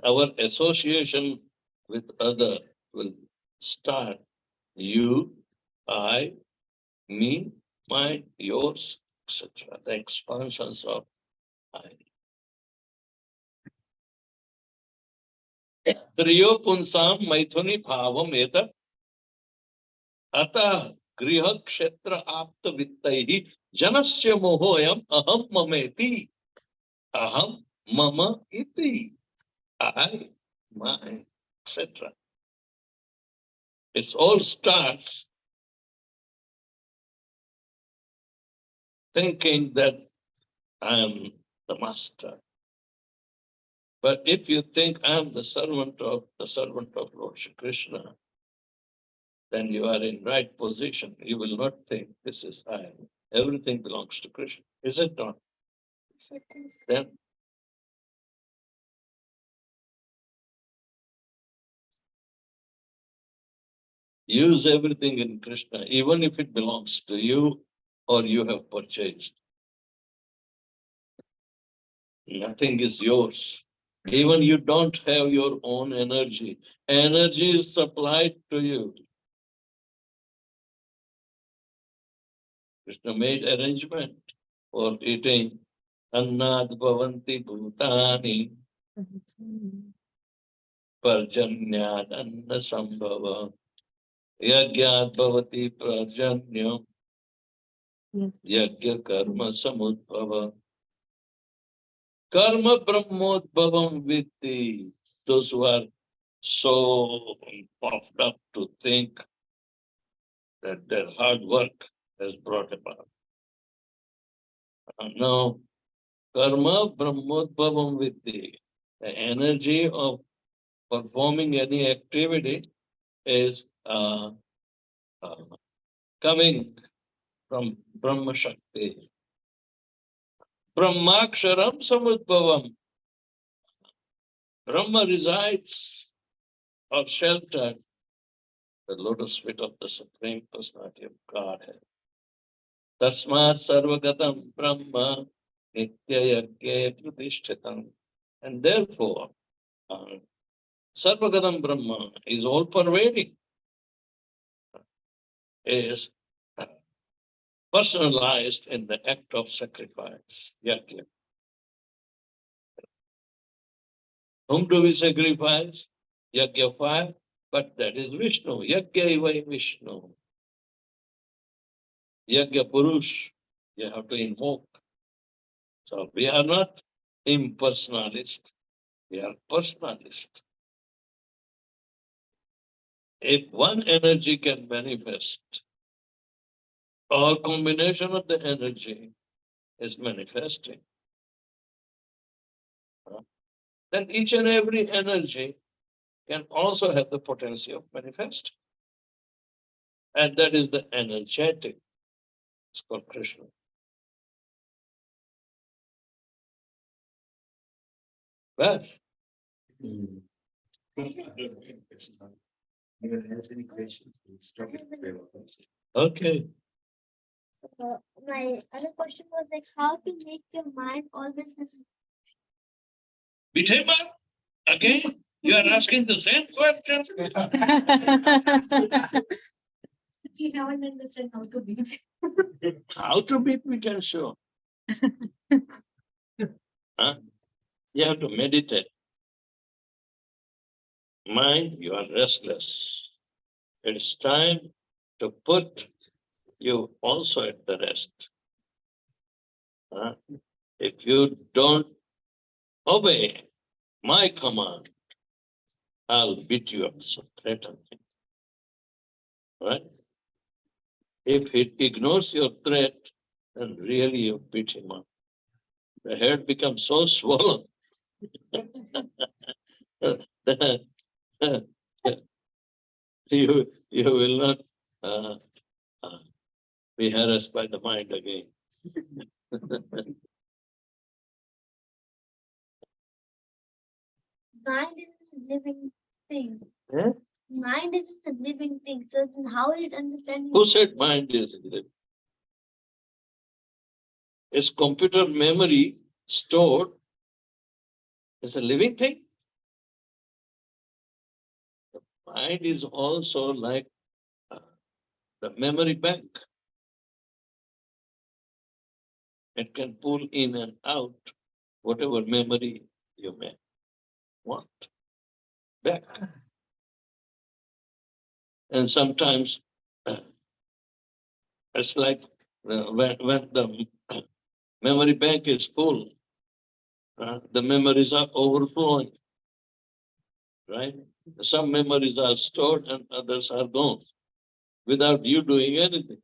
Our association with other will start. You, I, me, mine, yours, etc. The expansions of I. Triyo punsam maithuni bhavam etat atah griha kshetra apta vittaihi janasya mohoyam aham mameti aham mama iti. I, mine, etc. It all starts thinking that I am the master. But if you think I am the servant of Lord Shri Krishna, then you are in right position. You will not think this is I. Everything belongs to Krishna. Is it not? Yes, it is. Then use everything in Krishna, even if it belongs to you or you have purchased. Nothing is yours. Even you don't have your own energy. Energy is supplied to you. Krishna made arrangement for eating. Annad bhavanti bhutani parjanyad anna sambhava yagyad bhavati parjanyam Yajna karma samudbhava. Karma brahmodbhavam vitti. Those who are so puffed up to think that their hard work has brought about. No, karma brahmodbhavam vitti. The energy of performing any activity is coming from Brahma Shakti. Brahmaksharam samudbhavam. Brahma resides or sheltered the lotus feet of the Supreme Personality of Godhead. Tasmat sarvagatam Brahma nitya yajna pratishthhitam. And therefore, sarvagatam Brahma is all pervading, is personalized in the act of sacrifice. Yajna. Whom do we sacrifice? Yajna fire, but that is Vishnu. Yajna eva Vishnu. Yajna Purush, you have to invoke. So we are not impersonalist, we are personalist. If one energy can manifest, or combination of the energy is manifesting, then each and every energy can also have the potency of manifesting. And that is the energetic. It's called Krishna. Well, Anyone has any questions? Stop it. okay. My other question was like how to make your mind always listen. Bithema, again, you are asking the same question. You haven't understood how to be. How to beat we can show. Huh? You have to meditate. Mind, you are restless. It is time to put you also at the rest. Huh? If you don't obey my command, I'll beat you up. So threaten him. Right? If he ignores your threat, then really you beat him up. The head becomes so swollen. You will not be harassed by the mind again. Mind is a living thing. Huh? Mind is a living thing. So then how is it understanding? Who said mind is living? Is computer memory stored as a living thing? The mind is also like the memory bank. It can pull in and out whatever memory you may want back. And sometimes it's like when the memory bank is full, the memories are overflowing, right? Some memories are stored and others are gone without you doing anything.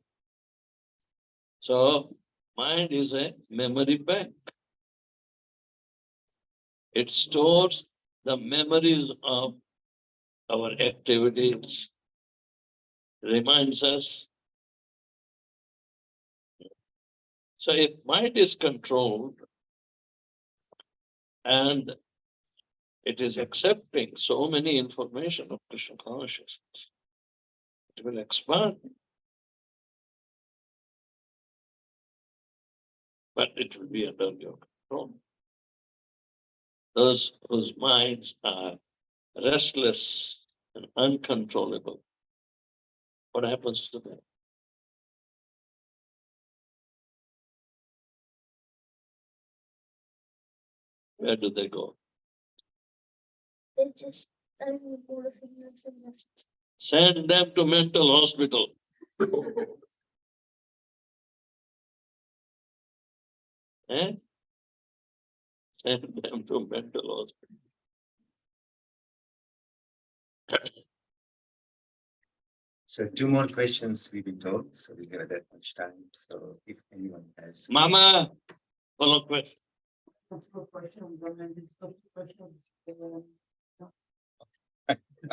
So mind is a memory bank. It stores the memories of our activities, reminds us. So if mind is controlled and it is accepting so many information of Krishna consciousness, it will expand. But it will be under your control. Those whose minds are restless and uncontrollable, what happens to them? Where do they go? They just study the board of ignorance and just Send them to mental hospital. and send them to mental hospital. So 2 more questions we've been told, so we have that much time. So if anyone has. Mama, follow question.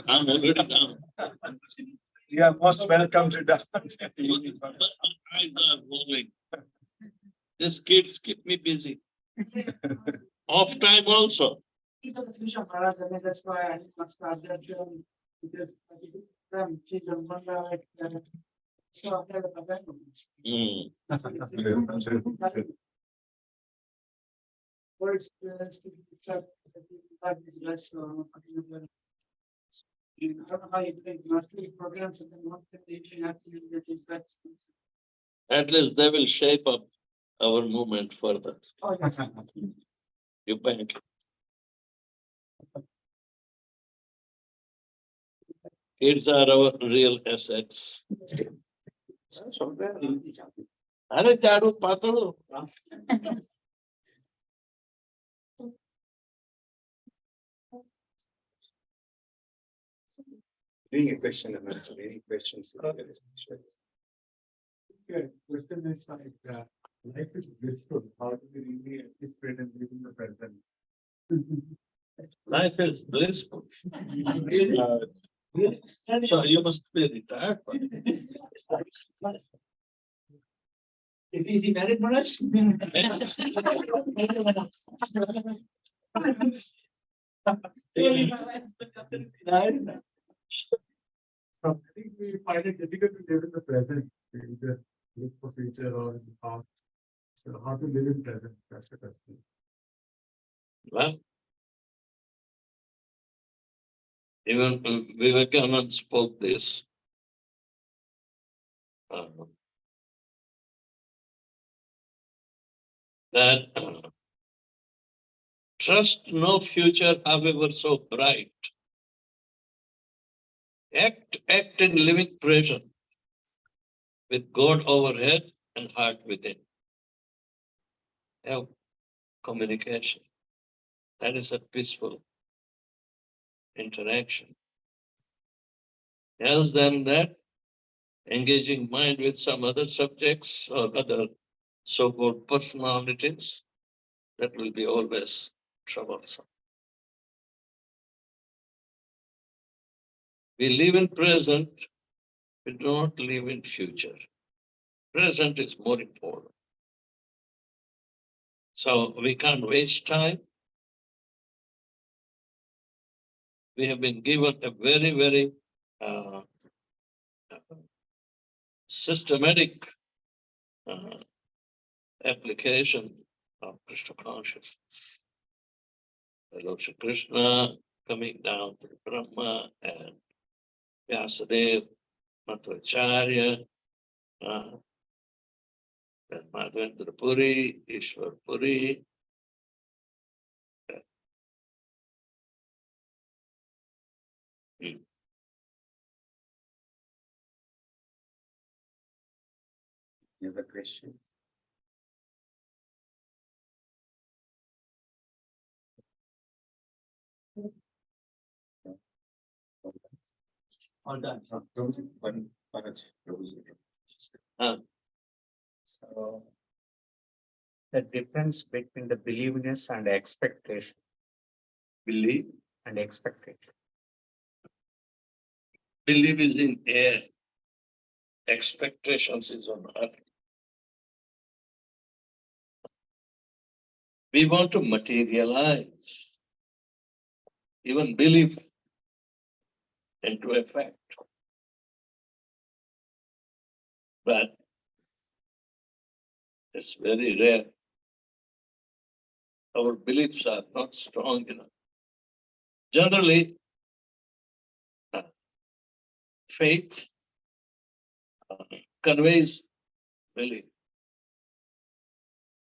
I'm already down. You are most welcome to that. My eyes are moving. These kids keep me busy. Off time also. He's on the future Maharaj, I mean, that's why I must start that journey, because I think them, children, one guy, like, so I have a bad words, to check, like this less, I don't know how you do it, monthly programs, and then one can be happening, that is, that's. At least they will shape up our movement further. Oh, yes. You bank. Kids are our real assets. अरे Charu पातळू. Doing a question and answer, any questions? Okay, question is like, life is blissful, how do we really anticipate and live in the present? Life is blissful. So you must be retired. Is he married, Maharaj? I think we find it difficult to live in the present, either look for future or in the past. So how to live in present, that's the question. Well, even Vivekananda spoke this. That trust no future, however so bright. Act in living present with God overhead and heart within. Have communication. That is a peaceful interaction. Else than that, engaging mind with some other subjects or other so-called personalities, that will be always troublesome. We live in present, we do not live in future. Present is more important. So we can't waste time. We have been given a very, very systematic application of Krishna consciousness. Lord Shri Krishna coming down to Brahma and Vyasadeva, Madhvacharya, then Madhavendra Puri, Ishwar Puri. You have a question? All done. So the difference between the believingness and expectation Believe. and expectation. Belief is in air. Expectations is on earth. We want to materialize even belief into a fact. But it's very rare. Our beliefs are not strong enough. Generally, faith conveys belief.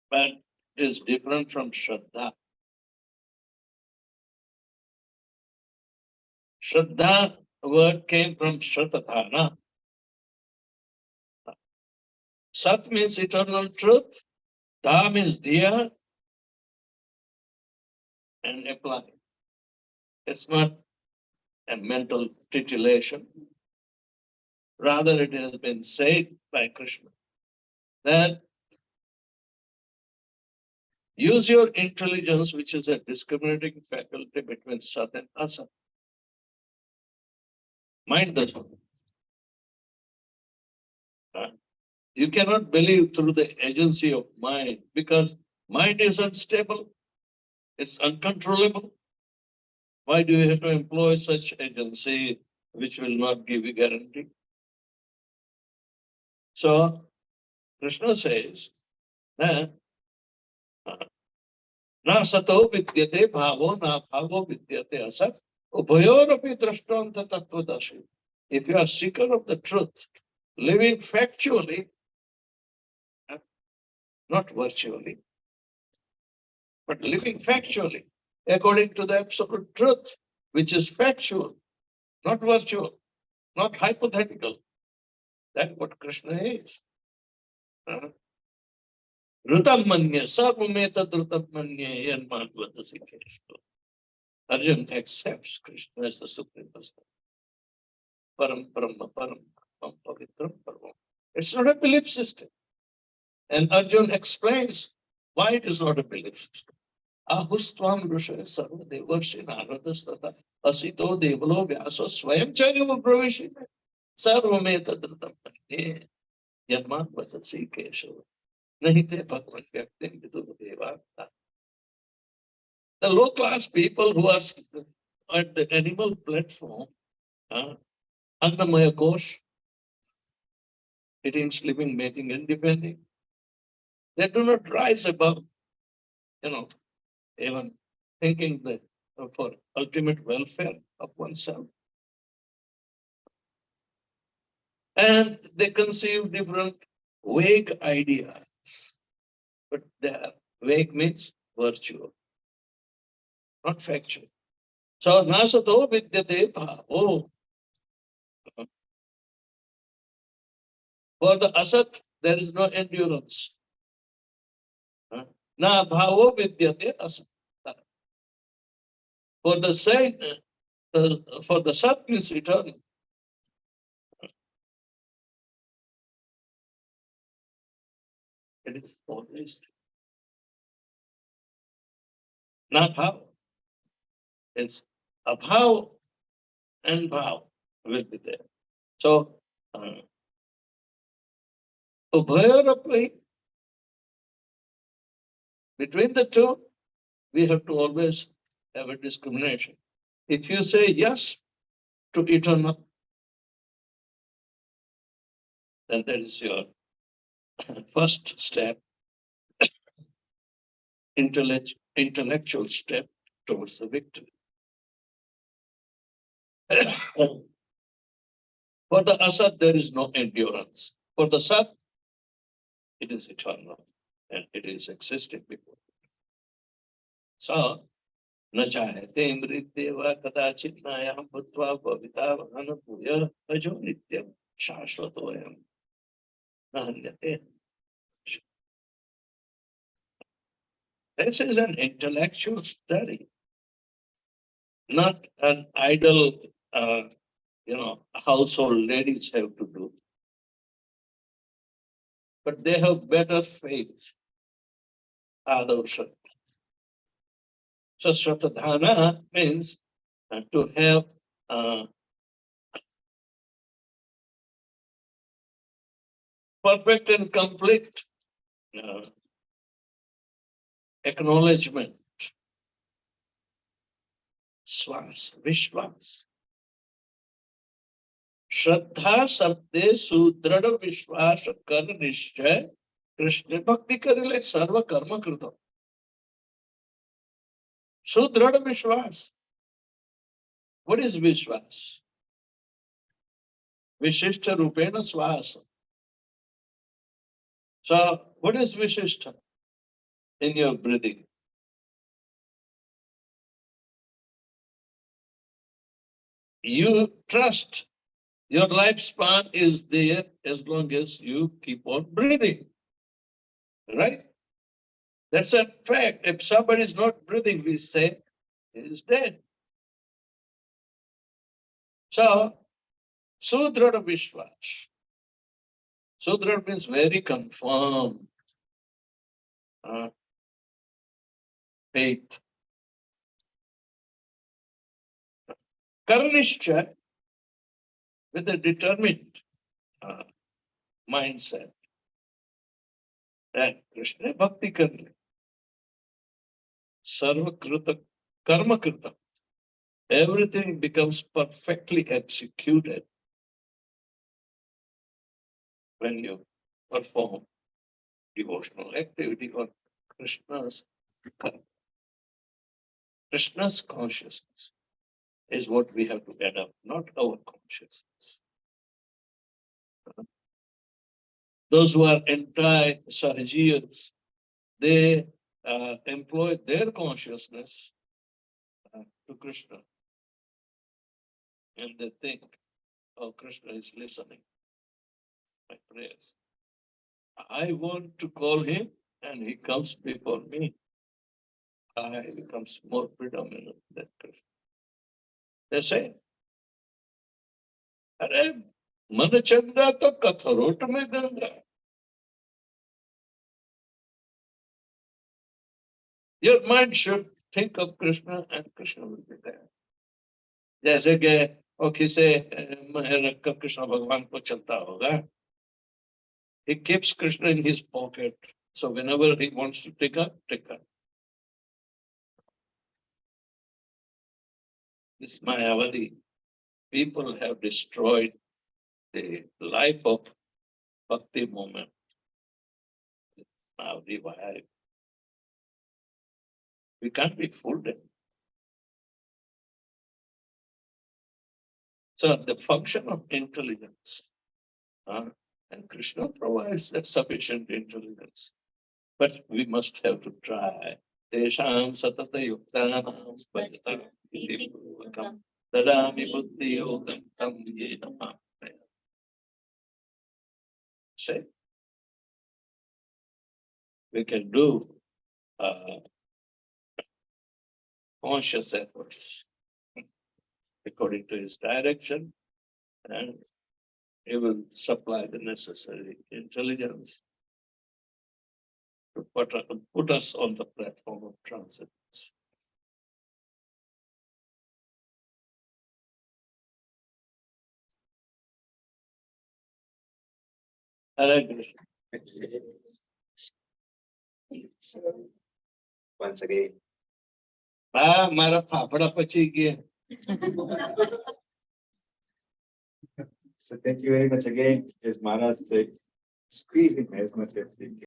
But it is different from Shraddha. Shraddha word came from Shratatana. Sat means eternal truth. Ta means there and apply. It's not a mental titillation. Rather, it has been said by Krishna that use your intelligence, which is a discriminating faculty between Sat and Asat. Mind does not. You cannot believe through the agency of mind because mind is unstable, it's uncontrollable. Why do you have to employ such agency which will not give you guarantee? So Krishna says that na sato vidyate bhavo na bhavo vidyate asat ubhayorapi drashtanta tattvadashi. If you are seeker of the truth, living factually, not virtually, but living factually, according to the absolute truth, which is factual, not virtual, not hypothetical. That's what Krishna is. Rutam manya, sarvameta drutam manya, yanmadvata sikeshto. Arjun accepts Krishna as the Supreme Personality. Param Brahma, Param Brahma, Pavitram Param. It's not a belief system. And Arjun explains why it is not a belief system. Ahustvam Rusha Sarva Devarshi Naradastata Asito Devalo Vyasa Swayam Chayava Pravishita Sarvameta Drutam Manye Yanmadvata sikeshto. Nahite Bhagwan Vyaktim Vidu Deva. The low class people who are at the animal platform, Annamaya Kosh, eating, sleeping, mating, and depending, they do not rise above, even thinking that for ultimate welfare of oneself. And they conceive different vague ideas, but vague means virtual, not factual. So nasato vidyate bhavo. For the asat, there is no endurance. Na bhavo vidyate asat. For the same, for the sat means eternal. It is always not bhava. It's abhav and bhav will be there. So, ubhayorapi, between the two, we have to always have a discrimination. If you say yes to eternal, then that is your first step, intellectual step towards the victory. For the asat, there is no endurance. For the sat, it is eternal and it is existing before. So, न चाहते मृत्यु कदाचित नायाम भूत्वा भविता अनपूय अजो नित्यम शाश्वतोयम नान्यते. This is an intellectual study, not an idle, household ladies have to do. But they have better faith. Adav. So Sratadhana means to have perfect and complete acknowledgement. Swas, Vishwas. Shraddha sabde sudrada vishwas kar nishchay Krishna bhakti karile sarva karma krito. Sudrada vishwas. What is vishwas? Vishishta rupena swasa. So what is vishishta in your breathing? You trust your lifespan is there as long as you keep on breathing, right? That's a fact. If somebody is not breathing, we say he is dead. So, Sudrada Vishwas. Sudrada means very confirmed faith. Karnishcha, with a determined mindset that Krishna Bhakti Karne, Sarva Krita, Karma Krita, everything becomes perfectly executed when you perform devotional activity or Krishna's karma. Krishna's consciousness is what we have to adopt, not our consciousness. Those who are anti-Sahajiyas, they employ their consciousness to Krishna. And they think, oh, Krishna is listening my prayers. I want to call him and he comes before me. I becomes more predominant than Krishna. They say, Arey, मन चंगा तो कथरोट में Ganga. Your mind should think of Krishna and Krishna will be there. जैसे कि वो किसे रखकर कृष्ण भगवान को चलता होगा. He keeps Krishna in his pocket. So whenever he wants to take up. This Mayavadi, people have destroyed the life of Bhakti movement. Now revived. We can't be fooled. So the function of intelligence, and Krishna provides that sufficient intelligence, but we must have to try. Tesham satata yuktanam bhajatam iti purvakam dadami buddhi yogam tam yena mamaya. Say, we can do conscious efforts according to his direction, and he will supply the necessary intelligence to put us on the platform of transcendence. Hare Krishna. Once again, મારા ફાફડા પચી ગયા. so thank you very much again, as Maharaj said, squeeze in as much as we can.